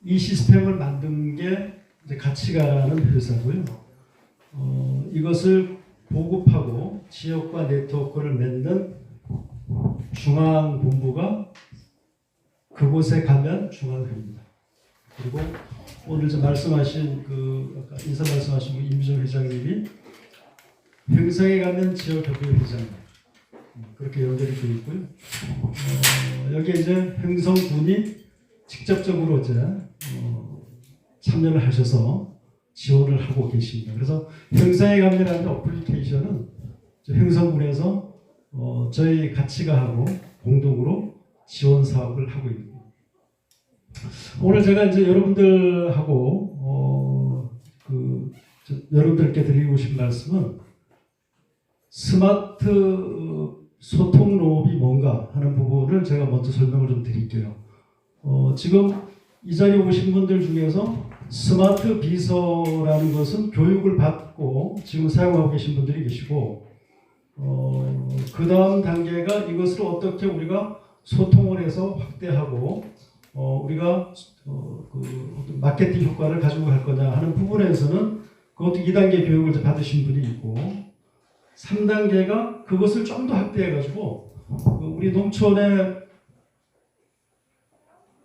이 시스템을 만든 게 이제 가치가라는 회사고요. 이것을 보급하고 지역과 네트워크를 맺는 중앙본부가 그곳에 가면 중앙회입니다. 그리고 오늘 저 말씀하신 아까 인사 말씀하신 임비정 회장님이 횡성에 가면 지역협의회 회장 그렇게 연결이 되어 있고요. 여기에 이제 횡성군이 직접적으로 이제 참여를 하셔서 지원을 하고 계십니다. 그래서 횡성에 가면이라는 어플리케이션은 횡성군에서 저희 가치가하고 공동으로 지원 사업을 하고 있습니다. 오늘 제가 이제 여러분들하고 여러분들께 드리고 싶은 말씀은 스마트 소통 로업이 뭔가 하는 부분을 제가 먼저 설명을 좀 드릴게요. 지금 이 자리에 오신 분들 중에서 스마트 비서라는 것은 교육을 받고 지금 사용하고 계신 분들이 계시고 그 다음 단계가 이것을 어떻게 우리가 소통을 해서 확대하고 우리가 마케팅 효과를 가지고 갈 거냐 하는 부분에서는 그것도 2단계 교육을 이제 받으신 분이 있고 3단계가 그것을 좀 더 확대해가지고 우리 농촌의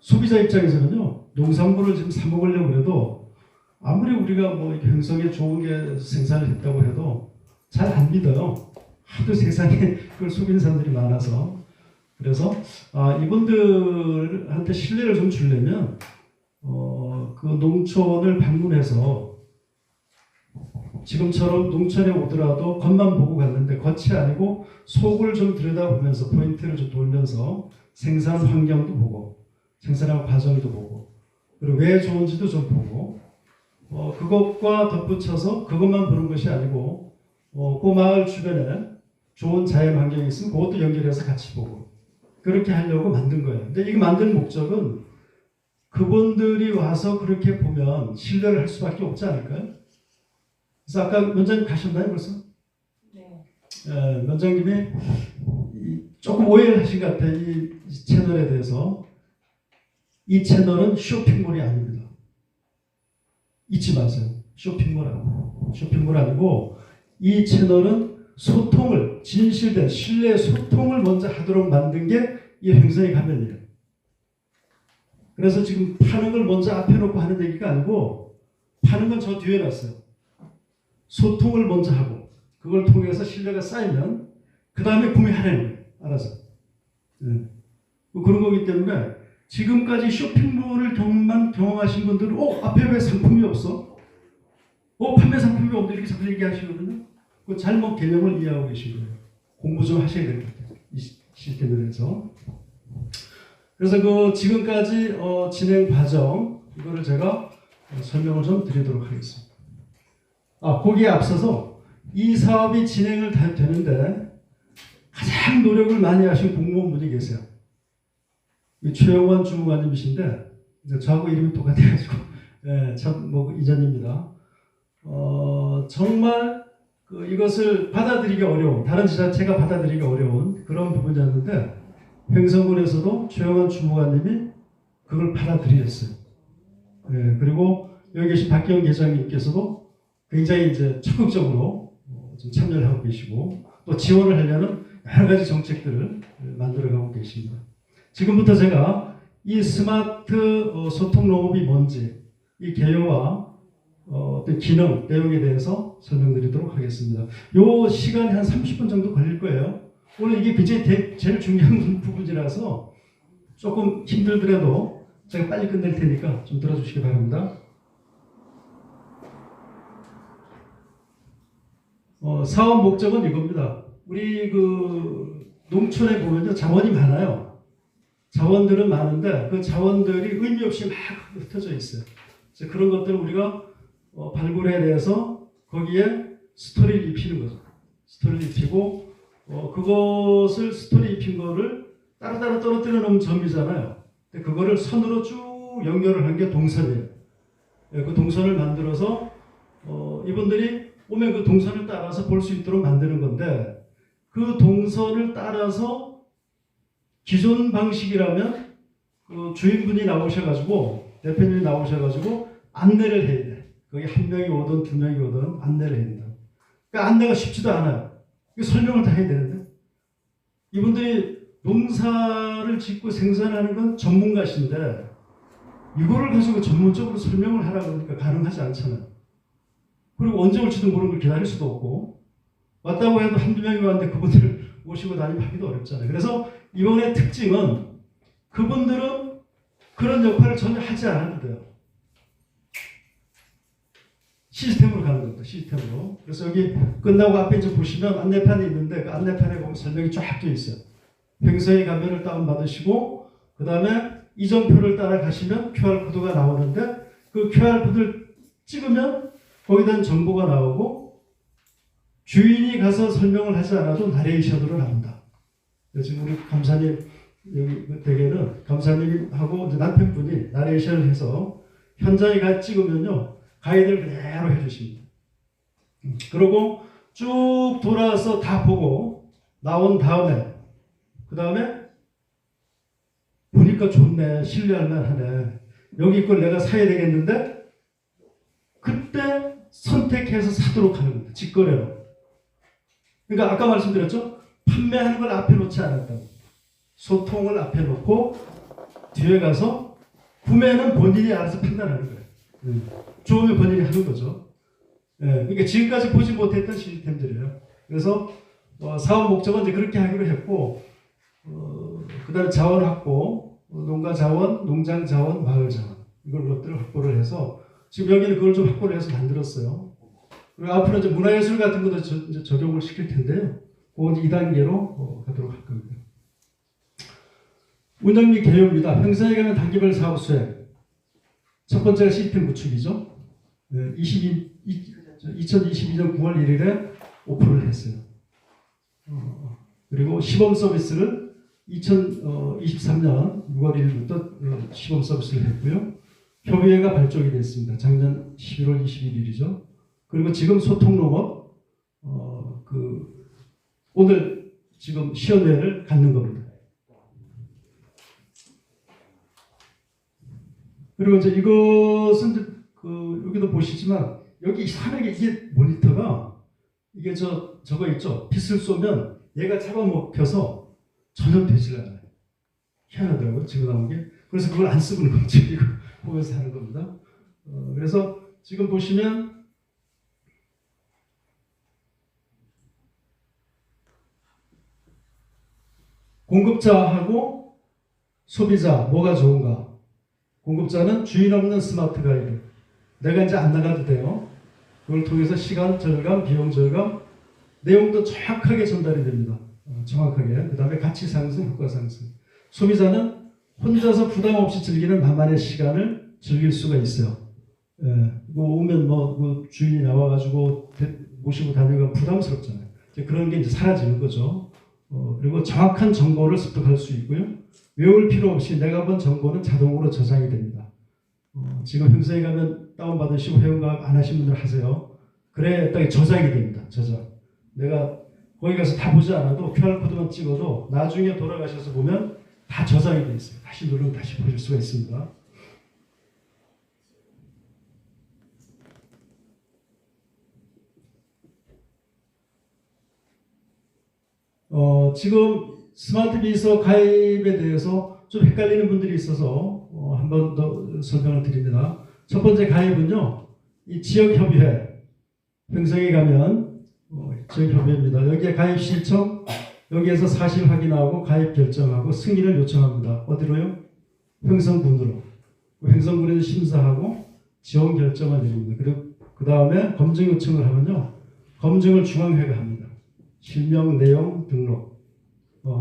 소비자 입장에서는요 농산물을 지금 사 먹으려고 해도 아무리 우리가 뭐 횡성에 좋은 게 생산을 했다고 해도 잘 안 믿어요. 하도 세상에 그걸 속이는 사람들이 많아서 그래서 이분들한테 신뢰를 좀 주려면 그 농촌을 방문해서 지금처럼 농촌에 오더라도 겉만 보고 갔는데 겉이 아니고 속을 좀 들여다보면서 포인트를 좀 돌면서 생산 환경도 보고 생산하는 과정도 보고 그리고 왜 좋은지도 좀 보고 그것과 덧붙여서 그것만 보는 것이 아니고 그 마을 주변에 좋은 자연 환경이 있으면 그것도 연결해서 같이 보고 그렇게 하려고 만든 거예요. 근데 이거 만든 목적은 그분들이 와서 그렇게 보면 신뢰를 할 수밖에 없지 않을까요? 그래서 아까 면장님 가셨나요 벌써? 네. 면장님이 조금 오해를 하신 것 같아요. 이 채널에 대해서. 이 채널은 쇼핑몰이 아닙니다. 잊지 마세요. 쇼핑몰 아니고 이 채널은 소통을 진실된 신뢰 소통을 먼저 하도록 만든 게 이 횡성에 가면이에요. 그래서 지금 파는 걸 먼저 앞에 놓고 하는 얘기가 아니고 파는 건 저 뒤에 놨어요. 소통을 먼저 하고 그걸 통해서 신뢰가 쌓이면 그 다음에 구매하라는 거예요. 알아서. 그런 거기 때문에 지금까지 쇼핑몰을 경험하신 분들은 앞에 왜 상품이 없어? 판매 상품이 없는데 이렇게 자꾸 얘기하시거든요. 그 잘못 개념을 이해하고 계신 거예요. 공부 좀 하셔야 될 것 같아요. 이 시스템에 대해서. 그래서 그 지금까지 진행 과정 이거를 제가 설명을 좀 드리도록 하겠습니다. 거기에 앞서서 이 사업이 진행을 되는데 가장 노력을 많이 하신 공무원분이 계세요. 최영원 주무관님이신데 저하고 이름이 똑같아가지고 참 이전입니다. 정말 이것을 받아들이기 어려운 다른 지자체가 받아들이기 어려운 그런 부분이었는데 횡성군에서도 최영원 주무관님이 그걸 받아들이셨어요. 그리고 여기 계신 박기영 계장님께서도 굉장히 이제 적극적으로 좀 참여를 하고 계시고 또 지원을 하려는 여러 가지 정책들을 만들어가고 계십니다. 지금부터 제가 이 스마트 소통 로업이 뭔지 이 개요와 어떤 기능 내용에 대해서 설명드리도록 하겠습니다. 요 시간이 한 30분 정도 걸릴 거예요. 오늘 이게 굉장히 제일 중요한 부분이라서 조금 힘들더라도 제가 빨리 끝낼 테니까 좀 들어주시기 바랍니다. 사업 목적은 이겁니다. 우리 농촌에 보면요 자원이 많아요. 자원들은 많은데 그 자원들이 의미 없이 막 흩어져 있어요. 그래서 그런 것들을 우리가 발굴해내서 거기에 스토리를 입히는 거죠. 스토리를 입히고 그것을 스토리 입힌 거를 따로따로 떨어뜨려 놓으면 점이잖아요. 근데 그거를 선으로 쭉 연결을 한 게 동선이에요. 그 동선을 만들어서 이분들이 오면 그 동선을 따라서 볼 수 있도록 만드는 건데 그 동선을 따라서 기존 방식이라면 그 주인분이 나오셔가지고 대표님이 나오셔가지고 안내를 해야 돼. 거기 한 명이 오든 두 명이 오든 안내를 해야 된다. 그러니까 안내가 쉽지도 않아요. 설명을 다 해야 되는데 이분들이 농사를 짓고 생산하는 건 전문가신데 이거를 가지고 전문적으로 설명을 하라고 그러니까 가능하지 않잖아요. 그리고 언제 올지도 모르는 걸 기다릴 수도 없고 왔다고 해도 한두 명이 왔는데 그분들을 모시고 다니면 하기도 어렵잖아요. 그래서 이번의 특징은 그분들은 그런 역할을 전혀 하지 않아도 돼요. 시스템으로 가는 겁니다. 시스템으로. 그래서 여기 끝나고 앞에 이제 보시면 안내판이 있는데 그 안내판에 보면 설명이 쫙 돼 있어요. 횡성의 가면을 다운받으시고 그 다음에 이전표를 따라가시면 QR코드가 나오는데 그 QR코드를 찍으면 거기에 대한 정보가 나오고 주인이 가서 설명을 하지 않아도 나레이션으로 나온다. 지금 우리 감사님 여기 댁에는 감사님하고 이제 남편분이 나레이션을 해서 현장에 가 찍으면요 가이드를 그대로 해주십니다. 그리고 쭉 돌아와서 다 보고 나온 다음에 그 다음에 보니까 좋네, 신뢰할 만하네, 여기 걸 내가 사야 되겠는데 그때 선택해서 사도록 하는 겁니다. 직거래로. 그러니까 아까 말씀드렸죠? 판매하는 걸 앞에 놓지 않았다고. 소통을 앞에 놓고 뒤에 가서 구매는 본인이 알아서 판단하는 거예요. 좋으면 본인이 하는 거죠. 그러니까 지금까지 보지 못했던 시스템들이에요. 그래서 사업 목적은 이제 그렇게 하기로 했고 그 다음에 자원 확보, 농가 자원, 농장 자원, 마을 자원 이걸 것들을 확보를 해서 지금 여기는 그걸 좀 확보를 해서 만들었어요. 그리고 앞으로 이제 문화예술 같은 것도 이제 적용을 시킬 텐데요. 그건 2단계로 가도록 할 겁니다. 운영 및 개요입니다. 횡성에 가면 단기별 사업 수행. 첫 번째가 시스템 구축이죠. 2022년 9월 1일에 오픈을 했어요. 그리고 시범 서비스를 2023년 6월 1일부터 시범 서비스를 했고요. 협의회가 발족이 됐습니다. 작년 11월 21일이죠. 그리고 지금 소통농업 오늘 지금 시연회를 갖는 겁니다. 그리고 이제 이것은 이제 여기도 보시지만 여기 이상하게 이게 모니터가 이게 저거 있죠. 빛을 쏘면 얘가 잡아먹혀서 전혀 되질 않아요. 희한하더라고요. 지금 나온 게. 그래서 그걸 안 쓰고 있는 거죠. 이거 보면서 하는 겁니다. 그래서 지금 보시면 공급자하고 소비자 뭐가 좋은가? 공급자는 주인 없는 스마트 가이드. 내가 이제 안 나가도 돼요. 그걸 통해서 시간 절감, 비용 절감, 내용도 정확하게 전달이 됩니다. 정확하게. 그 다음에 가치 상승, 효과 상승. 소비자는 혼자서 부담 없이 즐기는 나만의 시간을 즐길 수가 있어요. 오면 주인이 나와가지고 모시고 다니면 부담스럽잖아요. 이제 그런 게 이제 사라지는 거죠. 그리고 정확한 정보를 습득할 수 있고요. 외울 필요 없이 내가 본 정보는 자동으로 저장이 됩니다. 지금 횡성에 가면 다운받으시고 회원가입 안 하신 분들 하세요. 그래 딱 저장이 됩니다. 저장. 내가 거기 가서 다 보지 않아도 QR코드만 찍어도 나중에 돌아가셔서 보면 다 저장이 되어 있어요. 다시 누르면 다시 보실 수가 있습니다. 지금 스마트 비서 가입에 대해서 좀 헷갈리는 분들이 있어서 한 번 더 설명을 드립니다. 첫 번째 가입은요, 이 지역협의회, 횡성에 가면 지역협의회입니다. 여기에 가입 신청, 여기에서 사실 확인하고 가입 결정하고 승인을 요청합니다. 어디로요? 횡성군으로. 횡성군에서 심사하고 지원 결정을 내립니다. 그리고 그 다음에 검증 요청을 하면요, 검증을 중앙회가 합니다. 실명, 내용, 등록.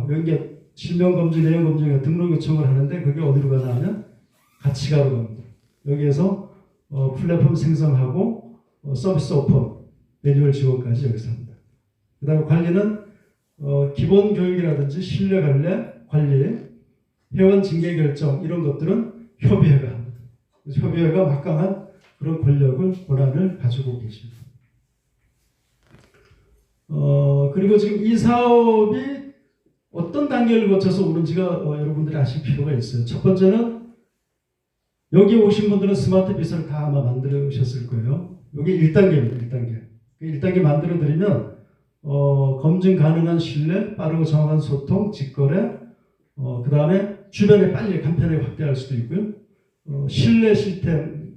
여기 실명 검증, 내용 검증에 등록 요청을 하는데 그게 어디로 가나 하면 가치가로 갑니다. 여기에서 플랫폼 생성하고 서비스 오픈, 매뉴얼 지원까지 여기서 합니다. 그 다음에 관리는 기본 교육이라든지 신뢰 관리, 회원 징계 결정 이런 것들은 협의회가 합니다. 그래서 협의회가 막강한 그런 권한을 가지고 계십니다. 그리고 지금 이 사업이 어떤 단계를 거쳐서 오는지가 여러분들이 아실 필요가 있어요. 첫 번째는 여기 오신 분들은 스마트 비서를 다 아마 만들으셨을 거예요. 여기 1단계입니다. 1단계. 1단계 만들어 드리면 검증 가능한 신뢰, 빠르고 정확한 소통, 직거래, 그 다음에 주변에 빨리 간편하게 확대할 수도 있고요. 신뢰 시스템,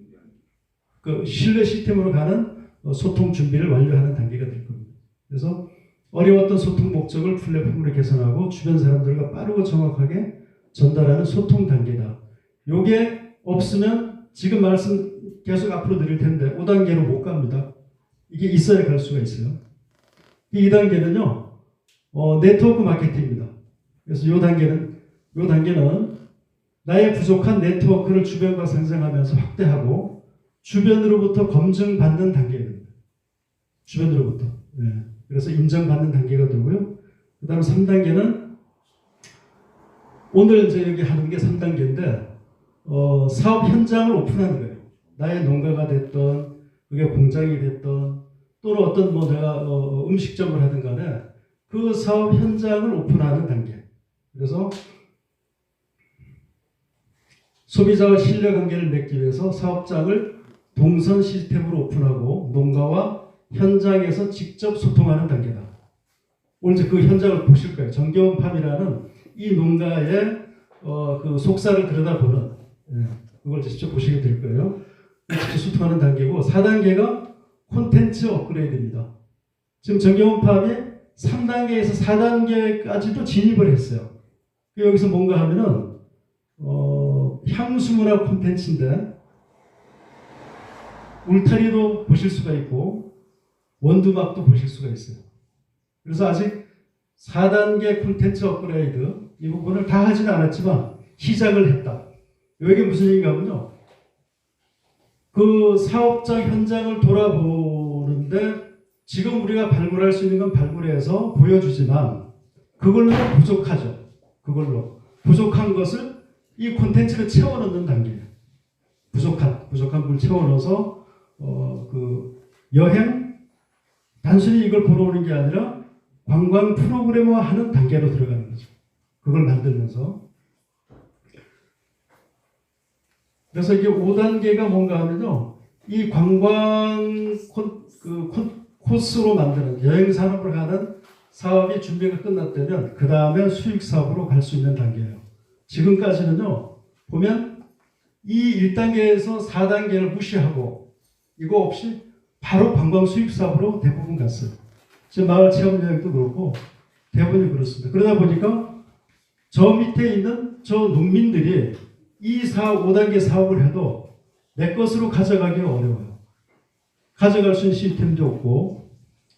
신뢰 시스템으로 가는 소통 준비를 완료하는 단계가 될 겁니다. 그래서 어려웠던 소통 목적을 플랫폼으로 개선하고 주변 사람들과 빠르고 정확하게 전달하는 소통 단계다. 요게 없으면 지금 말씀 계속 앞으로 드릴 텐데 5단계로 못 갑니다. 이게 있어야 갈 수가 있어요. 이 2단계는요. 네트워크 마케팅입니다. 그래서 요 단계는 나의 부족한 네트워크를 주변과 상생하면서 확대하고 주변으로부터 검증받는 단계입니다. 주변으로부터. 네. 그래서 인정받는 단계가 되고요. 그 다음 3단계는 오늘 이제 여기 하는 게 3단계인데 사업 현장을 오픈하는 거예요. 나의 농가가 됐던 그게 공장이 됐던 또는 어떤 내가 음식점을 하든 간에 그 사업 현장을 오픈하는 단계. 그래서 소비자와 신뢰관계를 맺기 위해서 사업장을 동선 시스템으로 오픈하고 농가와 현장에서 직접 소통하는 단계다. 오늘 이제 그 현장을 보실 거예요. 정겨운팜이라는 이 농가의 그 속사를 들여다보는 그걸 직접 보시게 될 거예요. 직접 소통하는 단계고 4단계가 콘텐츠 업그레이드입니다. 지금 정겨운팜이 3단계에서 4단계까지도 진입을 했어요. 여기서 뭔가 하면은 향수문화 콘텐츠인데 울타리도 보실 수가 있고 원두막도 보실 수가 있어요. 그래서 아직 4단계 콘텐츠 업그레이드 이 부분을 다 하지는 않았지만 시작을 했다. 이게 무슨 얘기가 하면요. 그 사업장 현장을 돌아보는데 지금 우리가 발굴할 수 있는 건 발굴해서 보여주지만 그걸로 부족하죠. 그걸로 부족한 것을 이 콘텐츠를 채워넣는 단계예요. 부족한 걸 채워넣어서 그 여행 단순히 이걸 보러 오는 게 아니라 관광 프로그래머화하는 단계로 들어가는 거죠. 그걸 만들면서 그래서 이게 5단계가 뭔가 하면요, 이 관광 코스로 만드는 여행 산업으로 가는 사업이 준비가 끝났다면 그 다음에 수익 사업으로 갈 수 있는 단계예요. 지금까지는요 보면 이 1단계에서 4단계를 무시하고 이거 없이 바로 관광 수익 사업으로 대부분 갔어요. 지금 마을 체험 여행도 그렇고 대부분이 그렇습니다. 그러다 보니까 저 밑에 있는 저 농민들이 이 5단계 사업을 해도 내 것으로 가져가기가 어려워요. 가져갈 수 있는 시스템도 없고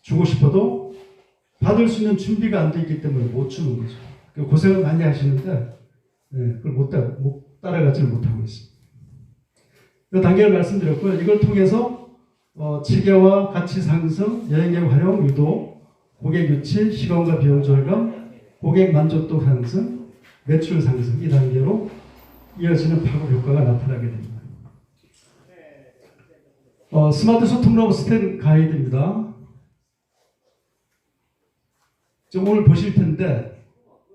주고 싶어도 받을 수 있는 준비가 안 돼 있기 때문에 못 주는 거죠. 고생을 많이 하시는데 그걸 못 따라가지를 못하고 있습니다. 그 단계를 말씀드렸고요. 이걸 통해서 체계화, 가치 상승, 여행객 활용 유도, 고객 유치, 시간과 비용 절감, 고객 만족도 상승, 매출 상승 이 단계로 이어지는 파급 효과가 나타나게 됩니다. 스마트 소통 로봇 스탠 가이드입니다. 오늘 보실 텐데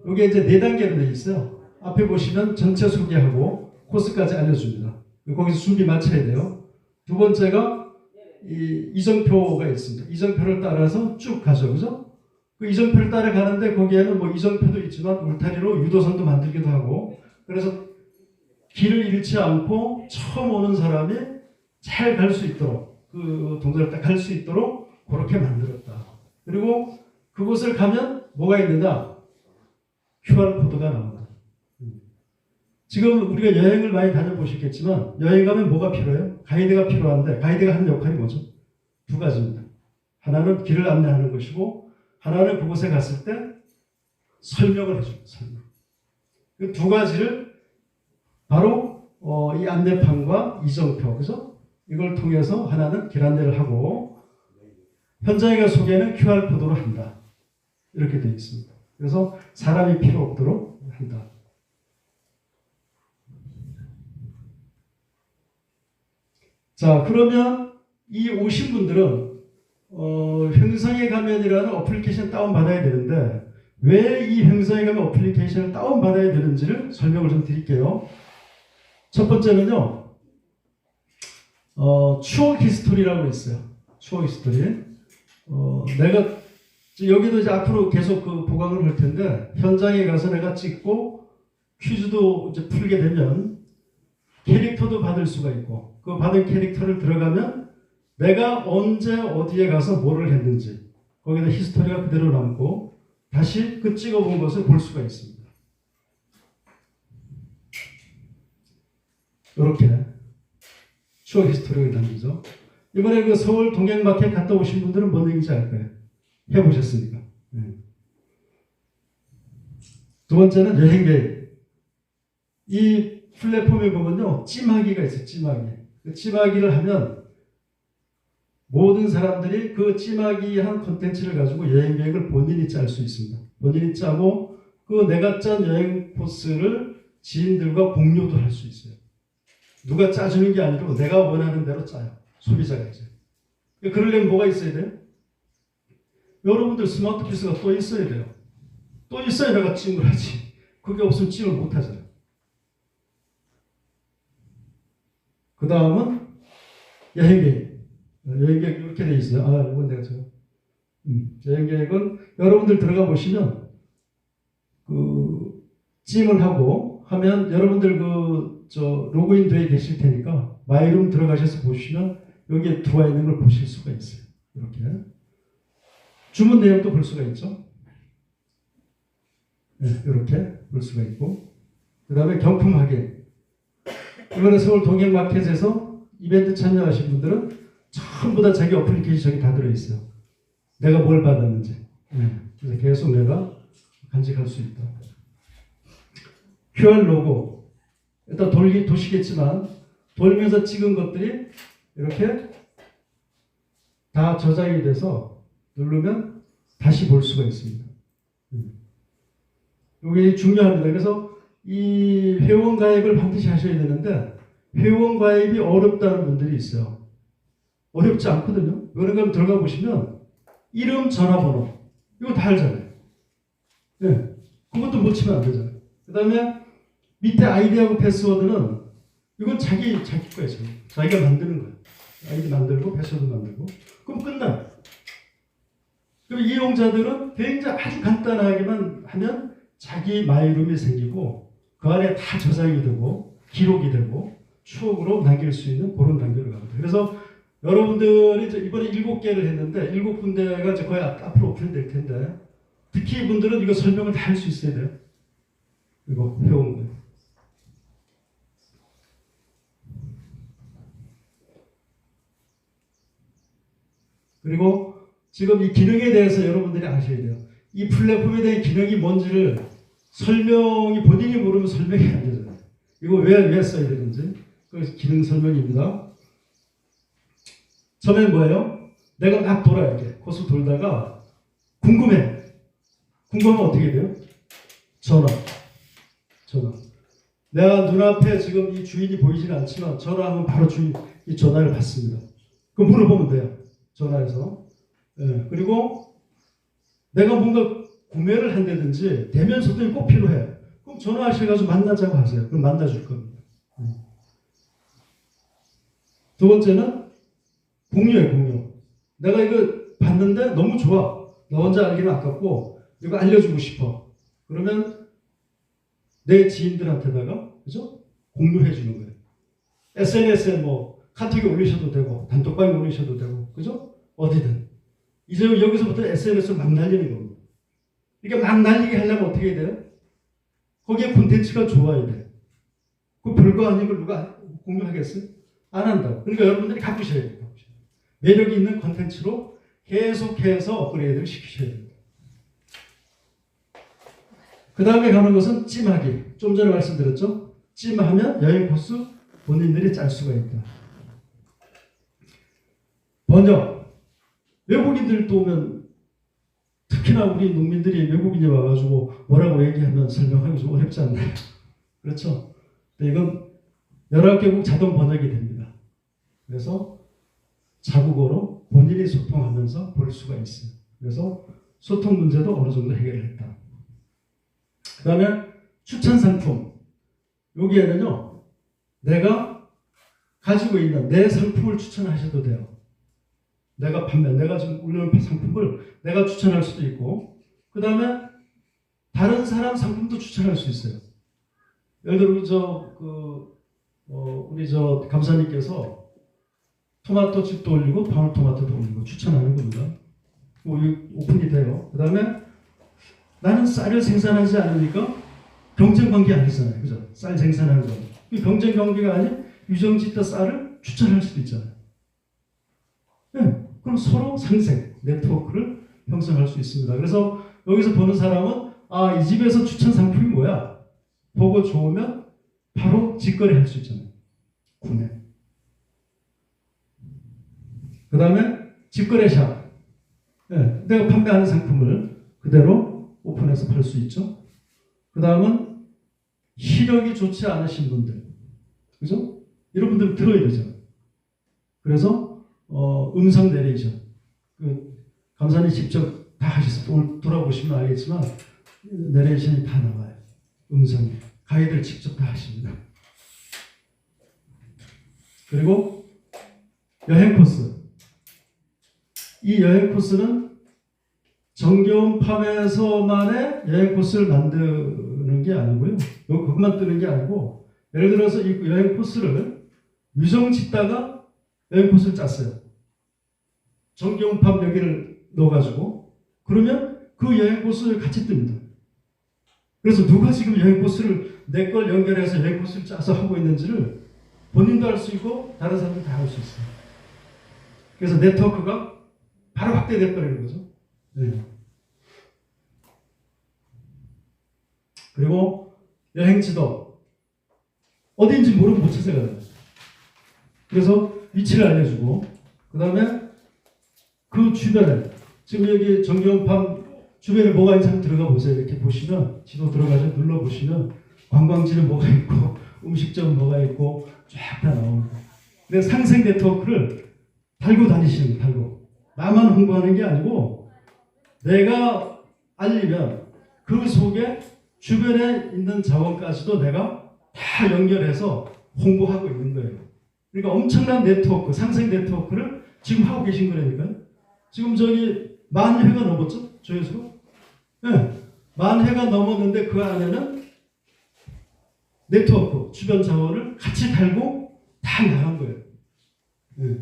여기 이제 4단계로 되어 있어요. 앞에 보시면 전체 소개하고 코스까지 알려줍니다. 거기서 준비 마쳐야 돼요. 두 번째가 이정표가 있습니다. 이정표를 따라서 쭉 가죠. 그죠? 그 이정표를 따라가는데 거기에는 뭐 이정표도 있지만 울타리로 유도선도 만들기도 하고 그래서 길을 잃지 않고 처음 오는 사람이 잘 갈 수 있도록 그 동작을 딱 갈 수 있도록 그렇게 만들었다. 그리고 그곳을 가면 뭐가 있느냐? QR코드가 나옵니다. 지금 우리가 여행을 많이 다녀보셨겠지만 여행 가면 뭐가 필요해요? 가이드가 필요한데 가이드가 하는 역할이 뭐죠? 두 가지입니다. 하나는 길을 안내하는 것이고 하나는 그곳에 갔을 때 설명을 해줍니다. 설명. 그 두 가지를 바로 이 안내판과 이정표, 그죠? 이걸 통해서 하나는 길 안내를 하고 현장에 가서 소개는 QR코드로 한다. 이렇게 되어 있습니다. 그래서 사람이 필요 없도록 한다. 자, 그러면 이 오신 분들은 횡성의 가면이라는 어플리케이션 다운받아야 되는데 왜 이 횡성의 가면 어플리케이션을 다운받아야 되는지를 설명을 좀 드릴게요. 첫 번째는요. 추억 히스토리라고 있어요. 추억 히스토리. 내가 여기도 이제 앞으로 계속 그 보강을 할 텐데 현장에 가서 내가 찍고 퀴즈도 이제 풀게 되면 캐릭터도 받을 수가 있고 그 받은 캐릭터를 들어가면 내가 언제 어디에 가서 뭐를 했는지 거기다 히스토리가 그대로 남고 다시 그 찍어본 것을 볼 수가 있습니다. 이렇게 추억 히스토리가 남기죠. 이번에 그 서울 동행마켓 갔다 오신 분들은 뭔 얘기인지 알 거예요. 해보셨으니까. 두 번째는 여행 계획. 이 플랫폼에 보면요, 찜하기가 있어요. 찜하기. 그 찜하기를 하면 모든 사람들이 그 찜하기 한 콘텐츠를 가지고 여행 계획을 본인이 짤 수 있습니다. 본인이 짜고 그 내가 짠 여행 코스를 지인들과 공유도 할 수 있어요. 누가 짜주는 게 아니고 내가 원하는 대로 짜요. 소비자가 이제. 그러려면 뭐가 있어야 돼요? 여러분들 스마트 피스가 또 있어야 돼요. 또 있어야 내가 찜을 하지. 그게 없으면 찜을 못 하잖아요. 그 다음은 여행 계획. 여행 계획 이렇게 돼 있어요. 이건 내가 여행 계획은 여러분들 들어가 보시면 그 찜을 하고 하면 여러분들 로그인 되어 계실 테니까 마이룸 들어가셔서 보시면 여기에 들어와 있는 걸 보실 수가 있어요. 이렇게. 주문 내용도 볼 수가 있죠. 네, 이렇게 볼 수가 있고 그 다음에 경품 확인. 이번에 서울 동행마켓에서 이벤트 참여하신 분들은 전부 다 자기 어플리케이션이 다 들어있어요. 내가 뭘 받았는지. 그래서 계속 내가 간직할 수 있다. QR 로고. 일단 도시겠지만 돌면서 찍은 것들이 이렇게 다 저장이 돼서 누르면 다시 볼 수가 있습니다. 이게 중요합니다. 그래서 이 회원 가입을 반드시 하셔야 되는데 회원 가입이 어렵다는 분들이 있어요. 어렵지 않거든요. 그러니까 들어가 보시면 이름, 전화번호 이거 다 알잖아요. 네, 그것도 못 치면 안 되잖아요. 그 다음에 밑에 아이디하고 패스워드는 이건 자기 거예요. 자기가 만드는 거예요. 아이디 만들고 패스워드 만들고 그럼 끝나요. 그럼 이용자들은 굉장히 아주 간단하게만 하면 자기 마이룸이 생기고 그 안에 다 저장이 되고 기록이 되고 추억으로 남길 수 있는 그런 단계로 갑니다. 그래서 여러분들이 이번에 7개를 했는데 7군데가 이제 거의 앞으로 오픈될 텐데 특히 이분들은 이거 설명을 다 할 수 있어야 돼요. 이거 배운 거예요. 그리고 지금 이 기능에 대해서 여러분들이 아셔야 돼요. 이 플랫폼에 대한 기능이 뭔지를 본인이 모르면 설명이 안 되잖아요. 이거 왜 써야 되는지. 그래서 기능 설명입니다. 처음엔 뭐예요? 내가 막 돌아요. 이렇게 코스 돌다가 궁금하면 어떻게 돼요? 전화. 내가 눈앞에 지금 이 주인이 보이지는 않지만 전화하면 바로 이 전화를 받습니다. 그럼 물어보면 돼요. 전화해서. 네. 그리고 내가 뭔가 구매를 한다든지 대면 소통이 꼭 필요해. 그럼 전화하셔가지고 만나자고 하세요. 그럼 만나줄 겁니다. 두 번째는 공유예요. 공유. 내가 이거 봤는데 너무 좋아. 나 혼자 알기는 아깝고 이거 알려주고 싶어. 그러면 내 지인들한테다가 그죠? 공유해 주는 거예요. SNS에 카톡에 올리셔도 되고 단톡방에 올리셔도 되고 그죠? 어디든. 이제 여기서부터 SNS를 막 날리는 겁니다. 이게 막 날리게 하려면 어떻게 해야 돼요? 거기에 콘텐츠가 좋아야 돼요. 그 별거 아닌 걸 누가 공유하겠어요? 안 한다고. 그러니까 여러분들이 가꾸셔야 돼요. 매력이 있는 콘텐츠로 계속해서 업그레이드를 시키셔야 됩니다. 그 다음에 가는 것은 찜하기. 좀 전에 말씀드렸죠? 찜하면 여행 코스 본인들이 짤 수가 있다. 번역. 외국인들도 오면 특히나 우리 농민들이 외국인이 와가지고 뭐라고 얘기하면 설명하기 좀 어렵지 않나요? 그렇죠? 근데 이건 19개국 자동 번역이 됩니다. 그래서 자국어로 본인이 소통하면서 볼 수가 있어요. 그래서 소통 문제도 어느 정도 해결을 했다. 그 다음에 추천 상품. 여기에는요, 내가 가지고 있는 내 상품을 추천하셔도 돼요. 내가 지금 올려놓은 상품을 내가 추천할 수도 있고, 그 다음에 다른 사람 상품도 추천할 수 있어요. 예를 들어 우리 감사님께서 토마토칩도 올리고 방울토마토도 올리고 추천하는 겁니다. 오픈이 돼요. 그 다음에 나는 쌀을 생산하지 않으니까 경쟁 관계 아니잖아요. 그죠? 쌀 생산하는 거. 이 경쟁 관계가 아닌 유정지타 쌀을 추천할 수도 있잖아요. 네. 그럼 서로 상생, 네트워크를 형성할 수 있습니다. 그래서 여기서 보는 사람은 이 집에서 추천 상품이 뭐야? 보고 좋으면 바로 직거래 할 수 있잖아요. 구매. 그 다음에 직거래샵. 네, 내가 판매하는 상품을 그대로 오픈해서 팔 수 있죠. 그 다음은 시력이 좋지 않으신 분들. 그죠? 이런 분들 들어야 되죠. 그래서 음성 내레이션. 감사님 직접 다 하셨어요. 돌아보시면 알겠지만 내레이션이 다 나와요. 음성이. 가이드를 직접 다 하십니다. 그리고 여행 코스. 이 여행 코스는 정겨운 팜에서만의 여행 코스를 만드는 게 아니고요. 그것만 뜨는 게 아니고, 예를 들어서 이 여행 코스를 유정짓다가 여행 코스를 짰어요. 정겨운 팜 여기를 넣어가지고, 그러면 그 여행 코스를 같이 뜹니다. 그래서 누가 지금 여행 코스를 내 걸 연결해서 여행 코스를 짜서 하고 있는지를 본인도 알 수 있고 다른 사람도 다 알 수 있어요. 그래서 네트워크가 바로 확대돼 버리는 거죠. 네. 그리고 여행지도 어디인지 모르면 못 찾아가요. 그래서 위치를 알려주고, 그 다음에 그 주변에 지금 여기 정겨운팜 주변에 뭐가 있는지 한번 들어가 보세요. 이렇게 보시면 지도 들어가서 눌러 보시면 관광지는 뭐가 있고 음식점은 뭐가 있고 쫙 다 나옵니다. 그래서 상생 네트워크를 달고 다니시는 거예요. 달고. 나만 홍보하는 게 아니고 내가 알리면 그 속에 주변에 있는 자원까지도 내가 다 연결해서 홍보하고 있는 거예요. 그러니까 엄청난 네트워크, 상생 네트워크를 지금 하고 계신 거라니까요. 지금 저기 10,000회가 넘었죠? 조회수가? 네. 10,000회가 넘었는데 그 안에는 네트워크, 주변 자원을 같이 달고 다 나간 거예요. 네.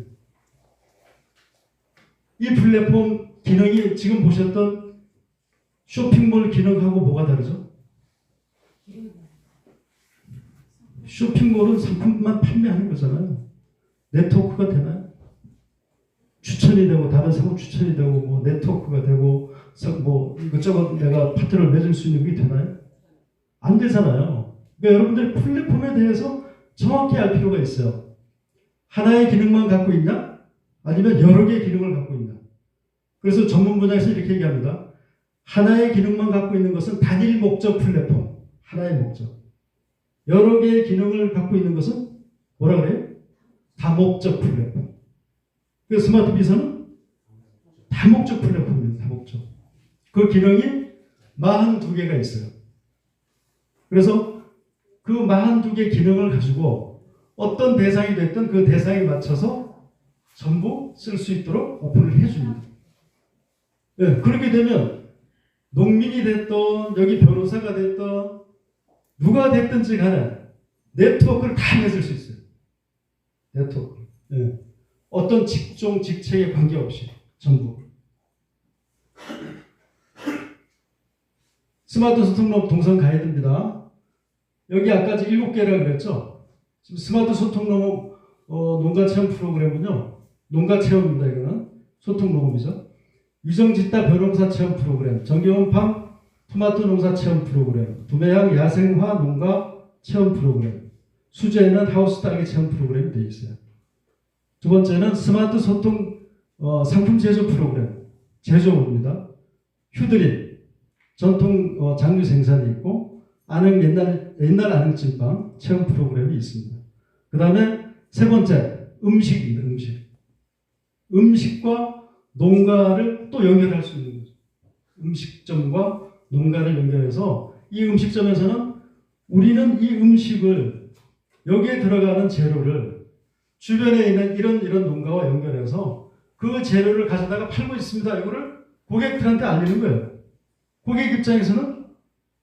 이 플랫폼 기능이 지금 보셨던 쇼핑몰 기능하고 뭐가 다르죠? 쇼핑몰은 상품만 판매하는 거잖아요. 네트워크가 되나요? 추천이 되고 다른 상품 추천이 되고 뭐 네트워크가 되고 뭐 이것저것 내가 파트너를 맺을 수 있는 게 되나요? 안 되잖아요. 그러니까 여러분들이 플랫폼에 대해서 정확히 알 필요가 있어요. 하나의 기능만 갖고 있나? 아니면 여러 개의 기능을 갖고 있나? 그래서 전문 분야에서 이렇게 얘기합니다. 하나의 기능만 갖고 있는 것은 단일 목적 플랫폼. 하나의 목적. 여러 개의 기능을 갖고 있는 것은 뭐라 그래요? 다목적 플랫폼. 그 스마트 비서는 다목적 플랫폼입니다. 다목적. 그 기능이 42개가 있어요. 그래서 그 42개 기능을 가지고 어떤 대상이 됐든 그 대상에 맞춰서 전부 쓸 수 있도록 오픈을 해줍니다. 네, 그렇게 되면 농민이 됐든 여기 변호사가 됐든 누가 됐든지 간에 네트워크를 다 맺을 수 있어요. 네트워크. 네. 어떤 직종, 직책에 관계없이 전부. 스마트 소통록 동선 가이드입니다. 여기 아까 7개라고 그랬죠? 지금 스마트 소통록 농가 체험 프로그램은요. 농가 체험입니다. 이거는 소통 녹음이죠. 유정짓다 벼농사 체험 프로그램, 정겨운팜 토마토 농사 체험 프로그램, 두매양 야생화 농가 체험 프로그램, 수제에는 하우스 딸기 체험 프로그램이 되어 있어요. 두 번째는 스마트 소통 상품 제조 프로그램, 제조입니다. 휴드린, 전통 장류 생산이 있고, 옛날 아능찜빵 체험 프로그램이 있습니다. 그 다음에 세 번째, 음식입니다. 음식과 농가를 또 연결할 수 있는 거죠. 음식점과 농가를 연결해서 이 음식점에서는 우리는 이 음식을 여기에 들어가는 재료를 주변에 있는 이런 농가와 연결해서 그 재료를 가져다가 팔고 있습니다. 이거를 고객들한테 알리는 거예요. 고객 입장에서는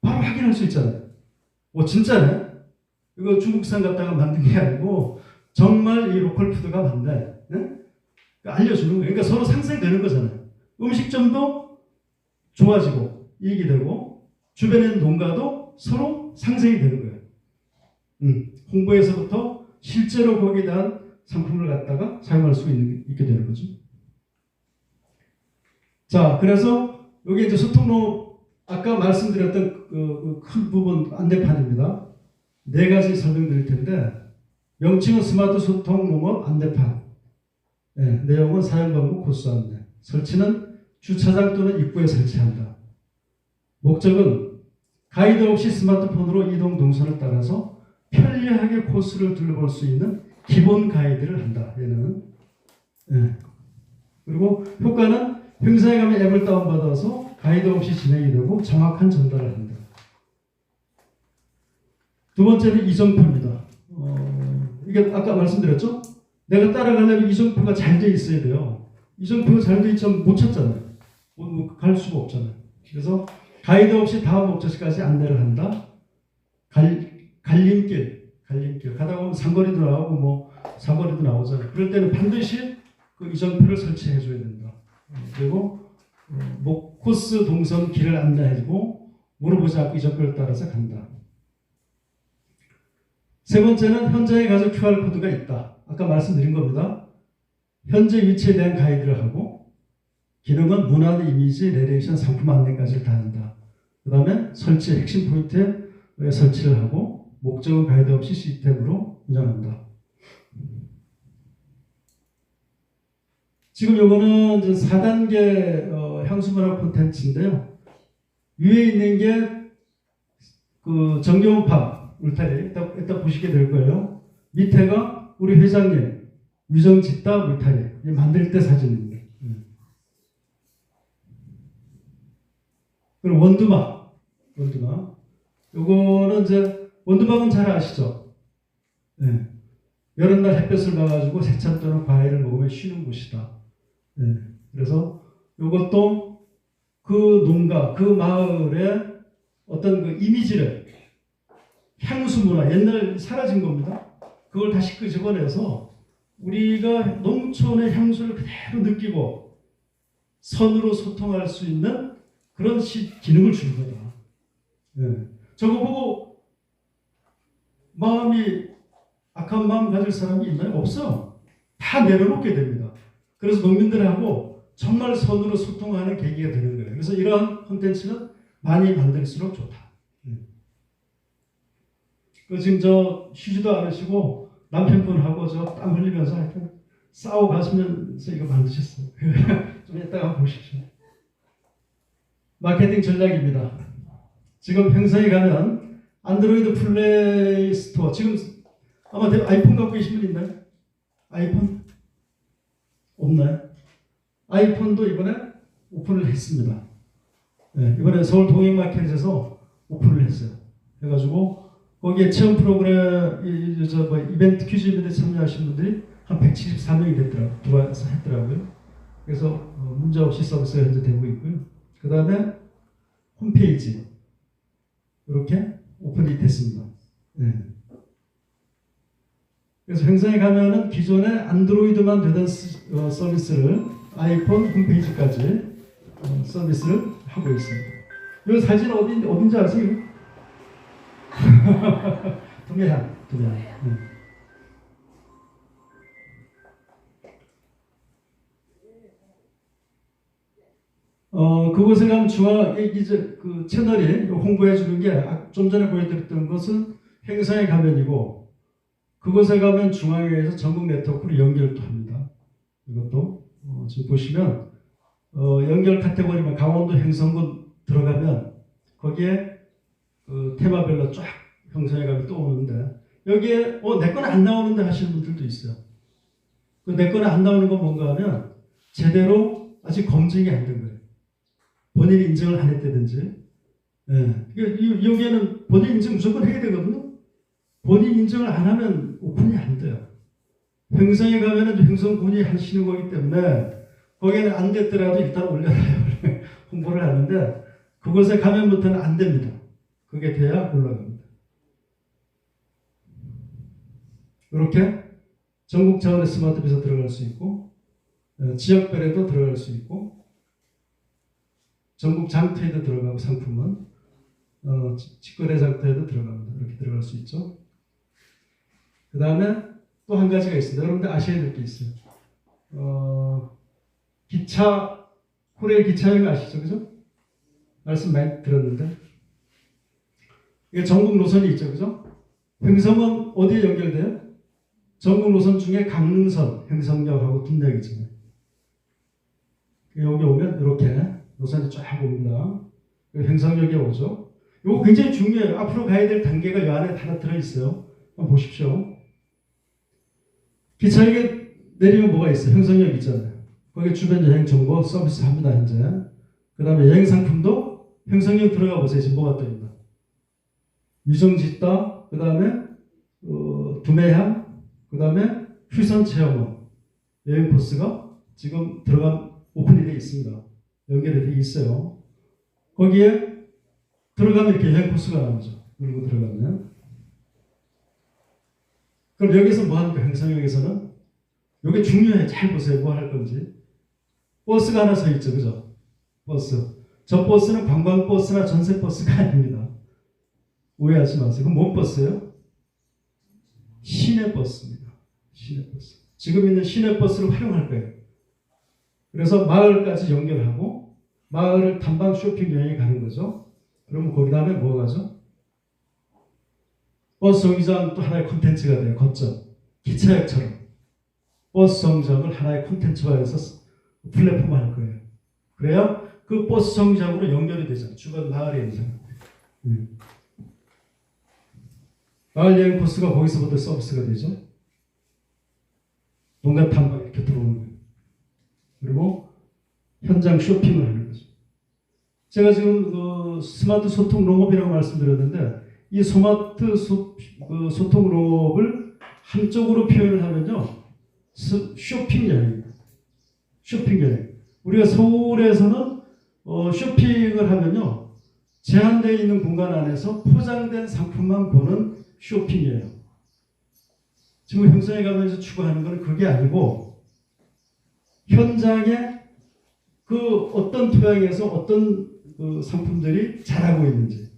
바로 확인할 수 있잖아요. 진짜네? 이거 중국산 갖다가 만든 게 아니고 정말 이 로컬 푸드가 맞네. 네? 알려주는 거예요. 그러니까 서로 상생되는 거잖아요. 음식점도 좋아지고 이익이 되고 주변에 있는 농가도 서로 상생이 되는 거예요. 홍보에서부터 실제로 거기에 대한 상품을 갖다가 사용할 수 있게 되는 거죠. 자, 그래서 여기 이제 소통로 아까 말씀드렸던 그 큰 부분 안내판입니다. 4가지 설명드릴 텐데 명칭은 스마트 소통 농업 안내판, 내용은 사용 방법 코스 안내, 설치는 주차장 또는 입구에 설치한다. 목적은 가이드 없이 스마트폰으로 이동 동선을 따라서 편리하게 코스를 둘러볼 수 있는 기본 가이드를 한다. 얘는. 그리고 효과는 행사에 가면 앱을 다운받아서 가이드 없이 진행이 되고 정확한 전달을 한다. 두 번째는 이정표입니다. 이게 아까 말씀드렸죠? 내가 따라가려면 이정표가 잘 돼 있어야 돼요. 이정표가 잘 돼 있지 않으면 못 찾잖아요. 갈 수가 없잖아요. 그래서 가이드 없이 다음 목적지까지 안내를 한다. 갈림길 가다 보면 상거리도 나오고 사거리도 나오잖아요. 그럴 때는 반드시 그 이정표를 설치해 줘야 된다. 그리고 코스 동선 길을 안내해주고 물어보지 않고 이정표를 따라서 간다. 세 번째는 현장에 가서 QR코드가 있다. 아까 말씀드린 겁니다. 현재 위치에 대한 가이드를 하고 기능은 문화, 이미지, 내레이션, 상품 안내까지 다 한다. 그 다음에 설치 핵심 포인트에 설치를 하고 목적은 가이드 없이 시스템으로 운영한다. 지금 요거는 이제 4단계 향수문화 콘텐츠인데요. 위에 있는 게 그 정겨운파 울타리 이따 보시게 될 거예요. 밑에가 우리 회장님 유정짓다 울타리 만들 때 사진입니다. 그리고 원두막 요거는 이제 원두막은 잘 아시죠? 여름날 햇볕을 봐가지고 새참 또는 과일을 먹으며 쉬는 곳이다. 그래서 요것도 그 농가, 그 마을의 어떤 그 이미지를 향수 문화, 옛날 사라진 겁니다. 그걸 다시 끄집어내서 우리가 농촌의 향수를 그대로 느끼고 선으로 소통할 수 있는 그런 기능을 주는 거다. 저거 보고 악한 마음 가질 사람이 있나요? 없어. 다 내려놓게 됩니다. 그래서 농민들하고 정말 선으로 소통하는 계기가 되는 거예요. 그래서 이러한 콘텐츠는 많이 만들수록 좋다. 지금 쉬지도 않으시고 남편분하고 땀 흘리면서 하여튼 싸워 가시면서 이거 만드셨어요. 좀 이따가 한번 보십시오. 마케팅 전략입니다. 지금 행사에 가면 안드로이드 플레이 스토어, 지금 아마 아이폰 갖고 계신 분 있나요? 아이폰? 없나요? 아이폰도 이번에 오픈을 했습니다. 이번에 서울 동행마켓에서 오픈을 했어요. 해가지고 거기에 체험 프로그램, 이벤트, 퀴즈 이벤트에 참여하신 분들이 한 174명이 했더라고요. 그래서 문제없이 서비스가 현재 되고 있고요. 그 다음에 홈페이지 이렇게 오픈이 됐습니다. 그래서 행사에 가면은 기존에 안드로이드만 되던 서비스를 아이폰 홈페이지까지 서비스를 하고 있습니다. 이 사진 어딘지 아세요? 동해안. 그곳에 가면 그 채널이 홍보해 주는 게 좀 전에 보여드렸던 것은 행사에 가면이고 그곳에 가면 중앙회에서 전국 네트워크로 연결도 합니다. 이것도 지금 보시면 연결 카테고리만 강원도 행성군 들어가면 거기에 그 테마별로 쫙 형성해 가면 또 오는데 여기에 내 건 안 나오는데 하시는 분들도 있어요. 내 거는 안 나오는 건 뭔가 하면 제대로 아직 검증이 안 된 거예요. 본인 인증을 안 했다든지. 여기에는 본인 인증 무조건 해야 되거든요. 본인 인증을 안 하면 오픈이 안 돼요. 횡성에 가면은 횡성군이 하시는 거기 때문에 거기는 안 됐더라도 일단 올려놔요. 홍보를 하는데 그곳에 가면부터는 안 됩니다. 그게 돼야 올라갑니다. 이렇게 전국 차원의 스마트 비서 들어갈 수 있고 지역별에도 들어갈 수 있고 전국 장터에도 들어가고 상품은 직거래 장터에도 들어갑니다. 이렇게 들어갈 수 있죠. 그 다음에 또 한 가지가 있습니다. 여러분들 아셔야 될 게 있어요. 기차, 코레일 기차여행 아시죠? 그죠? 말씀 많이 들었는데. 이게 전국 노선이 있죠. 그죠? 횡성은 어디에 연결돼요? 전국 노선 중에 강릉선, 횡성역하고 김역 있잖아요. 여기 오면 이렇게 노선이 쫙 옵니다. 횡성역에 오죠. 이거 굉장히 중요해요. 앞으로 가야 될 단계가 이 안에 하나 들어있어요. 한번 보십시오. 기차역에 내리면 뭐가 있어요? 횡성역 있잖아요. 거기 주변 여행 정보 서비스 합니다, 현재. 그 다음에 여행 상품도 횡성역 들어가 보세요. 지금 뭐가 떠 있나? 유정짓다, 그 다음에 두매향, 그 다음에 휴선체험원 여행 코스가 지금 오픈이 되어 있습니다. 연결이 되어 있어요. 거기에 들어가면 이렇게 여행 코스가 나오죠. 그리고 들어가면. 그럼 여기서 뭐 합니까? 횡성역에서는? 이게 중요해. 잘 보세요. 뭐 할 건지. 버스가 하나 서 있죠. 그죠? 버스. 저 버스는 관광버스나 전세버스가 아닙니다. 오해하지 마세요. 그럼 뭔 버스예요? 시내버스입니다. 시내버스. 지금 있는 시내버스를 활용할 거예요. 그래서 마을까지 연결하고 마을을 탐방 쇼핑 여행에 가는 거죠. 그러면 거기 다음에 뭐 가죠? 버스 정류장 또 하나의 콘텐츠가 돼요. 거점. 기차역처럼. 버스 정류장을 하나의 콘텐츠화해서 플랫폼화할 거예요. 그래야 그 버스 정류장으로 연결이 되잖아요. 주변 마을에 있는 사람. 마을 여행 코스가 거기서부터 서비스가 되죠. 농가 탐방 이렇게 들어오는 거예요. 그리고 현장 쇼핑을 하는 거죠. 제가 지금 그 스마트 소통 롱업이라고 말씀드렸는데 이 스마트 소통 롱업을 한쪽으로 표현을 하면요. 쇼핑 여행입니다. 쇼핑 여행. 우리가 서울에서는 쇼핑을 하면요. 제한되어 있는 공간 안에서 포장된 상품만 보는 쇼핑이에요. 지금 횡성에 가면서 추구하는 것은 그게 아니고 현장에 그 어떤 토양에서 어떤 그 상품들이 자라고 있는지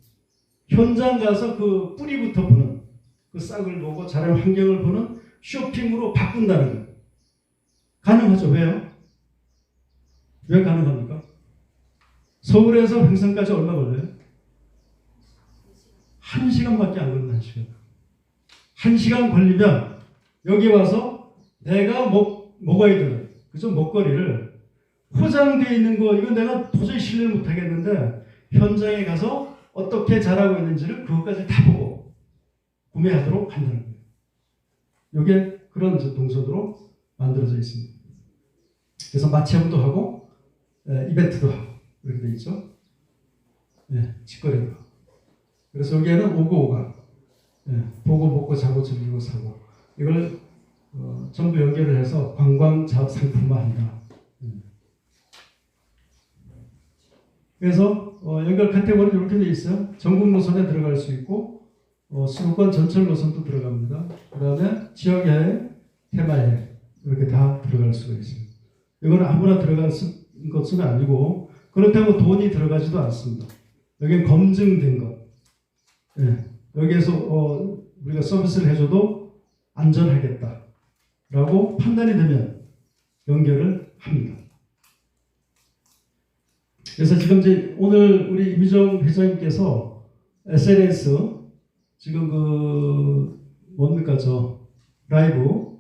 현장 가서 그 뿌리부터 보는 그 싹을 보고 자라는 환경을 보는 쇼핑으로 바꾼다는 거예요. 가능하죠. 왜요? 왜 가능합니까? 서울에서 횡성까지 얼마 걸려요? 1시간밖에 안 걸린다. 1시간. 1시간 걸리면 여기 와서 내가 먹어야 되는 그죠? 먹거리를 포장되어 있는 거 이건 내가 도저히 신뢰를 못 하겠는데 현장에 가서 어떻게 자라고 있는지를 그것까지 다 보고 구매하도록 한다는 거예요. 이게 그런 동선으로 만들어져 있습니다. 그래서 마체험도 하고 이벤트도 하고 이렇게 돼 있죠. 직거래도 하고. 그래서 여기에는 오고오가 보고 먹고 자고 즐기고 사고 이걸 전부 연결을 해서 관광 상품화한다. 그래서 연결 카테고리는 이렇게 되어 있어요. 전국 노선에 들어갈 수 있고 수도권 전철 노선도 들어갑니다. 그 다음에 지역여행, 테마여행 이렇게 다 들어갈 수가 있습니다. 이건 아무나 들어갈 것은 아니고 그렇다고 돈이 들어가지도 않습니다. 여기는 검증된 것. 여기에서 우리가 서비스를 해줘도 안전하겠다라고 판단이 되면 연결을 합니다. 그래서 지금 이제 오늘 우리 이미정 회장님께서 SNS 지금 뭡니까 라이브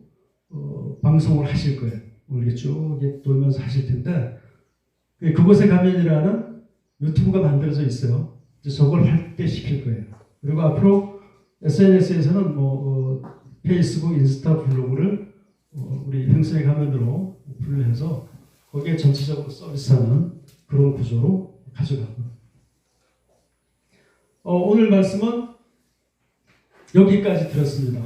방송을 하실 거예요. 이렇게 쭉 돌면서 하실 텐데 그곳에 가면이라는 유튜브가 만들어져 있어요. 이제 저걸 활대시킬 거예요. 그리고 앞으로 SNS에서는 페이스북, 인스타, 블로그를 우리 횡성에 가면으로 분류해서 거기에 전체적으로 서비스하는 그런 구조로 가져가고 오늘 말씀은 여기까지 들었습니다.